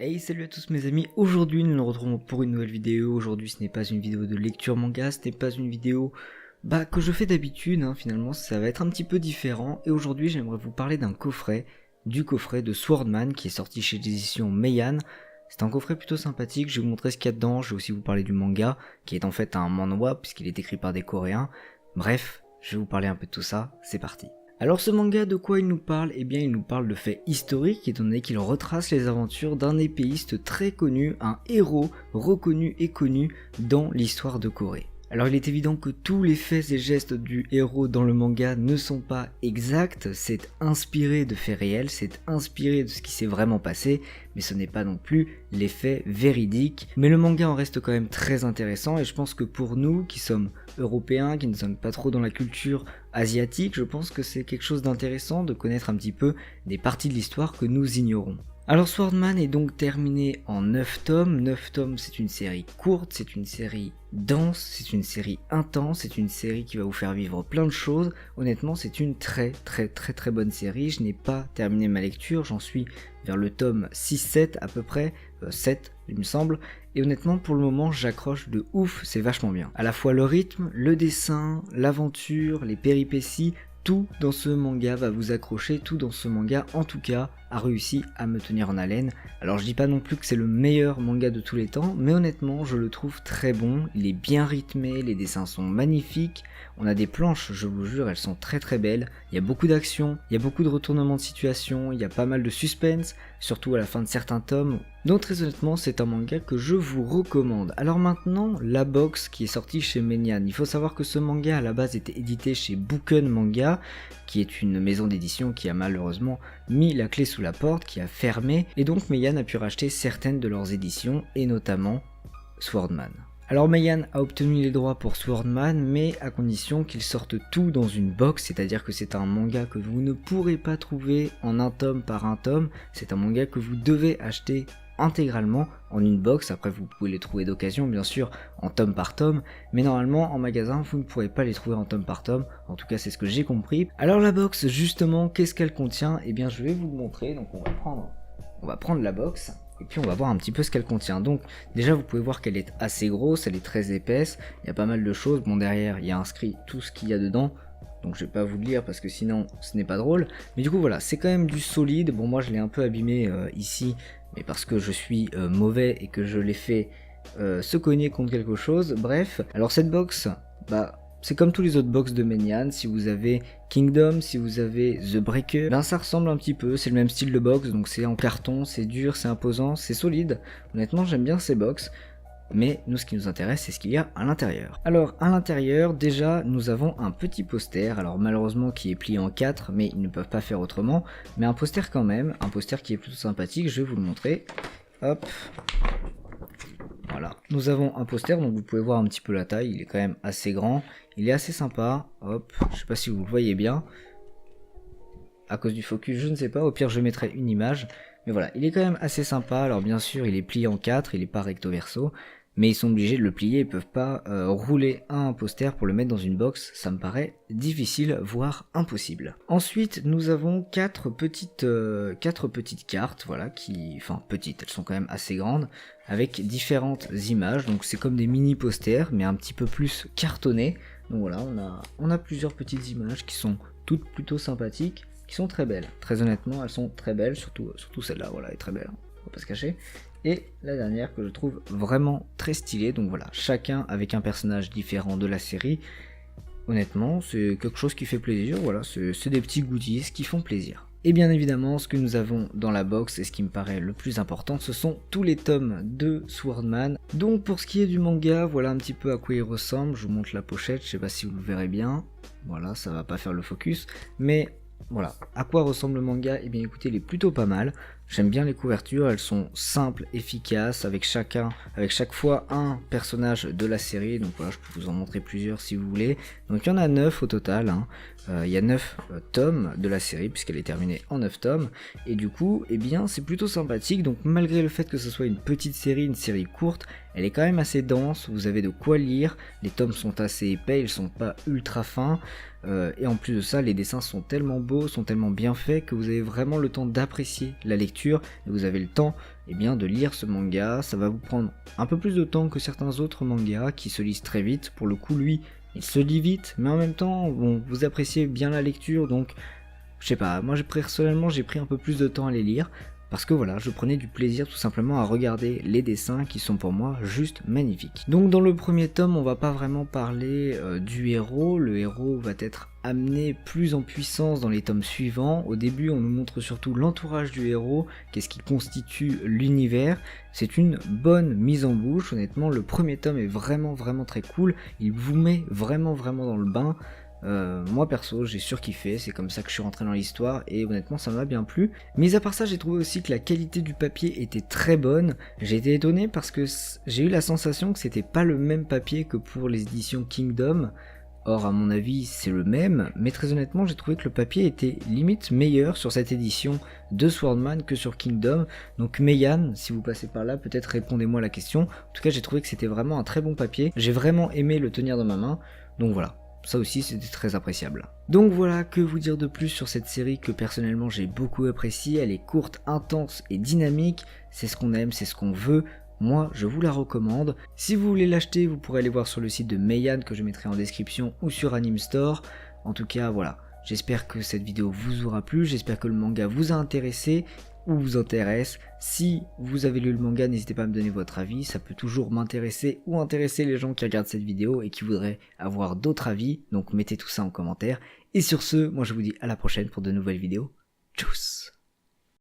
Hey, salut à tous mes amis, aujourd'hui nous nous retrouvons pour une nouvelle vidéo. Aujourd'hui ce n'est pas une vidéo de lecture manga, ce n'est pas une vidéo que je fais d'habitude, finalement ça va être un petit peu différent. Et aujourd'hui j'aimerais vous parler d'un coffret, du coffret de Swordman qui est sorti chez l'édition Meian. C'est un coffret plutôt sympathique, je vais vous montrer ce qu'il y a dedans, je vais aussi vous parler du manga, qui est en fait un manhwa puisqu'il est écrit par des Coréens. Bref, je vais vous parler un peu de tout ça, c'est parti. Alors ce manga, de quoi il nous parle? Eh bien il nous parle de faits historiques, étant donné qu'il retrace les aventures d'un épéiste très connu, un héros reconnu et connu dans l'histoire de Corée. Alors il est évident que tous les faits et gestes du héros dans le manga ne sont pas exacts, c'est inspiré de faits réels, c'est inspiré de ce qui s'est vraiment passé, mais ce n'est pas non plus les faits véridiques. Mais le manga en reste quand même très intéressant et je pense que pour nous qui sommes européens, qui ne sommes pas trop dans la culture asiatique, je pense que c'est quelque chose d'intéressant de connaître un petit peu des parties de l'histoire que nous ignorons. Alors Swordman est donc terminé en 9 tomes. 9 tomes, c'est une série courte, c'est une série dense, c'est une série intense, c'est une série qui va vous faire vivre plein de choses. Honnêtement, c'est une très bonne série. Je n'ai pas terminé ma lecture, j'en suis vers le tome 6-7 à peu près, 7 il me semble. Et honnêtement, pour le moment, j'accroche de ouf, c'est vachement bien. À la fois le rythme, le dessin, l'aventure, les péripéties, tout dans ce manga va vous accrocher, tout dans ce manga en tout cas a réussi à me tenir en haleine. Alors je dis pas non plus que c'est le meilleur manga de tous les temps, mais honnêtement je le trouve très bon, il est bien rythmé, les dessins sont magnifiques, on a des planches, je vous jure, elles sont très belles, il y a beaucoup d'action, il y a beaucoup de retournements de situation, il y a pas mal de suspense, surtout à la fin de certains tomes, donc très honnêtement c'est un manga que je vous recommande. Alors maintenant, la box qui est sortie chez Meian, il faut savoir que ce manga à la base était édité chez Booken Manga, qui est une maison d'édition qui a malheureusement mis la clé sous la porte, qui a fermé, et donc Meian a pu racheter certaines de leurs éditions, et notamment Swordman. Alors Meian a obtenu les droits pour Swordman, mais à condition qu'ils sortent tout dans une box, c'est-à-dire que c'est un manga que vous ne pourrez pas trouver en un tome par un tome, c'est un manga que vous devez acheter intégralement en une box. Après vous pouvez les trouver d'occasion bien sûr en tome par tome, mais normalement en magasin vous ne pourrez pas les trouver en tome par tome, en tout cas c'est ce que j'ai compris. Alors la box justement, qu'est-ce qu'elle contient? Eh bien je vais vous le montrer, donc on va prendre la box et puis on va voir un petit peu ce qu'elle contient. Donc déjà vous pouvez voir qu'elle est assez grosse, elle est très épaisse, il y a pas mal de choses, bon derrière il y a inscrit tout ce qu'il y a dedans, donc je vais pas vous le lire parce que sinon ce n'est pas drôle, mais du coup voilà, c'est quand même du solide. Bon moi je l'ai un peu abîmé ici, mais parce que je suis mauvais et que je l'ai fait se cogner contre quelque chose. Bref, alors cette box, c'est comme tous les autres box de Meian. Si vous avez Kingdom, si vous avez The Breaker, ça ressemble un petit peu, c'est le même style de box, donc c'est en carton, c'est dur, c'est imposant, c'est solide. Honnêtement j'aime bien ces box. Mais nous, ce qui nous intéresse, c'est ce qu'il y a à l'intérieur. Alors, à l'intérieur, déjà, nous avons un petit poster, alors malheureusement qui est plié en 4, mais ils ne peuvent pas faire autrement, mais un poster quand même, un poster qui est plutôt sympathique, je vais vous le montrer. Hop. Voilà. Nous avons un poster, donc vous pouvez voir un petit peu la taille, il est quand même assez grand, il est assez sympa, hop, je sais pas si vous le voyez bien. À cause du focus, je ne sais pas, au pire je mettrai une image, mais voilà, il est quand même assez sympa. Alors bien sûr, il est plié en 4, il est pas recto verso, mais ils sont obligés de le plier, ils peuvent pas rouler un poster pour le mettre dans une box, ça me paraît difficile, voire impossible. Ensuite, nous avons 4 petites cartes, voilà, enfin petites, elles sont quand même assez grandes, avec différentes images, donc c'est comme des mini posters, mais un petit peu plus cartonnés. Donc voilà, on a plusieurs petites images qui sont toutes plutôt sympathiques, qui sont très belles. Très honnêtement, elles sont très belles, surtout celle-là, voilà, elle est très belle, on va pas se cacher. Et la dernière que je trouve vraiment très stylée, donc voilà, chacun avec un personnage différent de la série. Honnêtement, c'est quelque chose qui fait plaisir, voilà, c'est des petits goodies qui font plaisir. Et bien évidemment, ce que nous avons dans la box, et ce qui me paraît le plus important, ce sont tous les tomes de Swordman. Donc pour ce qui est du manga, voilà un petit peu à quoi il ressemble, je vous montre la pochette, je sais pas si vous le verrez bien, voilà, ça va pas faire le focus, mais voilà, à quoi ressemble le manga? Eh bien écoutez, il est plutôt pas mal. J'aime bien les couvertures, elles sont simples, efficaces, avec chaque fois un personnage de la série. Donc voilà, je peux vous en montrer plusieurs si vous voulez. Donc il y en a 9 au total, il y a 9 tomes de la série puisqu'elle est terminée en 9 tomes. Et du coup, eh bien c'est plutôt sympathique. Donc malgré le fait que ce soit une petite série, une série courte, elle est quand même assez dense, vous avez de quoi lire. Les tomes sont assez épais, ils sont pas ultra fins. Et en plus de ça, les dessins sont tellement beaux, sont tellement bien faits que vous avez vraiment le temps d'apprécier la lecture et vous avez le temps eh bien de lire ce manga. Ça va vous prendre un peu plus de temps que certains autres mangas qui se lisent très vite. Pour le coup, lui, il se lit vite, mais en même temps, bon, vous appréciez bien la lecture, donc je sais pas, moi personnellement j'ai pris un peu plus de temps à les lire, parce que voilà, je prenais du plaisir tout simplement à regarder les dessins qui sont pour moi juste magnifiques. Donc dans le premier tome, on va pas vraiment parler du héros, le héros va être amené plus en puissance dans les tomes suivants. Au début, on nous montre surtout l'entourage du héros, qu'est-ce qui constitue l'univers. C'est une bonne mise en bouche, honnêtement, le premier tome est vraiment très cool, il vous met vraiment dans le bain. Moi perso j'ai surkiffé, c'est comme ça que je suis rentré dans l'histoire et honnêtement ça m'a bien plu. Mais à part ça, j'ai trouvé aussi que la qualité du papier était très bonne. J'ai été étonné parce que j'ai eu la sensation que c'était pas le même papier que pour les éditions Kingdom. Or à mon avis c'est le même, mais très honnêtement j'ai trouvé que le papier était limite meilleur sur cette édition de Swordman que sur Kingdom. Donc Meian, si vous passez par là, peut-être répondez-moi à la question. En tout cas j'ai trouvé que c'était vraiment un très bon papier, j'ai vraiment aimé le tenir dans ma main, donc voilà. Ça aussi c'était très appréciable. Donc voilà, que vous dire de plus sur cette série que personnellement j'ai beaucoup appréciée. Elle est courte, intense et dynamique, c'est ce qu'on aime, c'est ce qu'on veut. Moi je vous la recommande. Si vous voulez l'acheter, vous pourrez aller voir sur le site de Meian que je mettrai en description ou sur Anime Store. En tout cas voilà, j'espère que cette vidéo vous aura plu, j'espère que le manga vous a intéressé ou vous intéresse. Si vous avez lu le manga, n'hésitez pas à me donner votre avis, ça peut toujours m'intéresser ou intéresser les gens qui regardent cette vidéo et qui voudraient avoir d'autres avis, donc mettez tout ça en commentaire. Et sur ce, moi je vous dis à la prochaine pour de nouvelles vidéos. Tchuss!